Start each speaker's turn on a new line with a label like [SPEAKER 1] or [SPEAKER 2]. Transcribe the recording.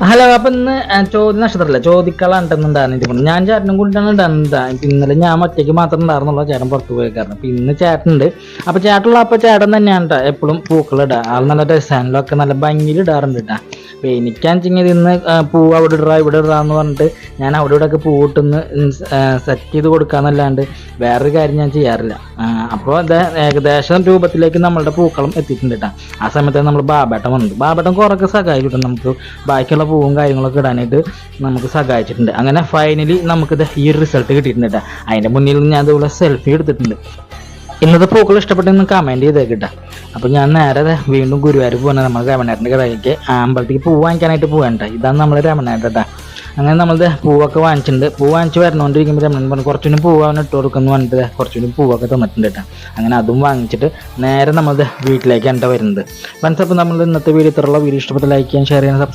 [SPEAKER 1] Hello, അപ്പൊ ഇന്ന് ചോദ്യ നക്ഷത്രമല്ല ചോദിക്കളാണ്ടെന്നുണ്ടായിരുന്നു. ഞാൻ ചേട്ടനും കൂടിയിട്ടാണ് ഉണ്ടായിരുന്നത്. ഇന്നലെ ഞാൻ ഒറ്റയ്ക്ക് മാത്രം ഉണ്ടായിരുന്നുള്ളൂ, ചേട്ടൻ പുറത്ത് പോയേക്കാരണം. അപ്പൊ ഇന്ന് ചേട്ടനുണ്ട്. അപ്പൊ ചേട്ടനുള്ള അപ്പൊ ചേട്ടൻ തന്നെയാണ് കേട്ടോ എപ്പോഴും പൂക്കൾ ഇടുക. ആൾ നല്ല ഡിസൈനിലൊക്കെ നല്ല ഭംഗിയിൽ ഇടാറുണ്ട് കേട്ടോ. അപ്പൊ എനിക്കാണെച്ചെങ്കിൽ ഇന്ന് പൂവ് അവിടെ ഇടുക ഇവിടെ ഇടുക എന്ന് പറഞ്ഞിട്ട് ഞാൻ അവിടെ ഇവിടെ ഒക്കെ പൂവിട്ടൊന്ന് സെറ്റ് ചെയ്ത് കൊടുക്കാന്നല്ലാണ്ട് വേറൊരു കാര്യം ഞാൻ ചെയ്യാറില്ല. അപ്പോൾ അത് ഏകദേശം രൂപത്തിലേക്ക് നമ്മളുടെ പൂക്കളം എത്തിയിട്ടുണ്ട് കേട്ടോ. ആ സമയത്ത് നമ്മൾ ബാബേട്ടൻ വന്നത്. ബാബേട്ടൻ കുറേയൊക്കെ സഹായിച്ചിട്ടുണ്ട്, നമുക്ക് ബാക്കിയുള്ള പൂവും കാര്യങ്ങളൊക്കെ ഇടാനായിട്ട് നമുക്ക് സഹായിച്ചിട്ടുണ്ട്. അങ്ങനെ ഫൈനലി നമുക്കിത് ഈ ഒരു റിസൾട്ട് കിട്ടിയിട്ടുണ്ട് കേട്ടോ. അതിൻ്റെ മുന്നിൽ ഞാൻ അതുപോലെ സെൽഫി എടുത്തിട്ടുണ്ട്. ഇന്നത്തെ പൂക്കൾ ഇഷ്ടപ്പെട്ടെന്ന് കമൻറ്റ് ചെയ്തേക്കിട്ടാ. അപ്പോൾ ഞാൻ നേരെ വീണ്ടും ഗുരുവായൂർ പോകുന്നത് നമ്മൾ രമണേട്ടൻ്റെ കടയിലേക്ക് അമ്പലത്തേക്ക് പൂ വാങ്ങിക്കാനായിട്ട് പോകണ്ട. ഇതാണ് നമ്മൾ രമണേട്ടൻ കേട്ടോ. അങ്ങനെ നമ്മളത് പൂവൊക്കെ വാങ്ങിച്ചിട്ടുണ്ട്. പൂ വാങ്ങിച്ച് വരണോണ്ടിരിക്കുമ്പോൾ രമണൻ പറഞ്ഞു കുറച്ചുകൂടി പൂവ് അവൻ ഇട്ട് കൊടുക്കുന്നു പറഞ്ഞിട്ട് കുറച്ചുകൂടി പൂവൊക്കെ തന്നിട്ടുണ്ട് കേട്ടോ. അങ്ങനെ അതും വാങ്ങിച്ചിട്ട് നേരെ നമ്മളത് വീട്ടിലേക്കാണ് വരുന്നത്. ഫ്രണ്ട്സ്, അപ്പോൾ നമ്മൾ ഇന്നത്തെ വീഡിയോ ഇത്രയുള്ള വീഡിയോ ഇഷ്ടപ്പെട്ട ലൈക്ക് ചെയ്യാൻ ഷെയർ ചെയ്യാൻ സബ്സ്ക്രൈബ്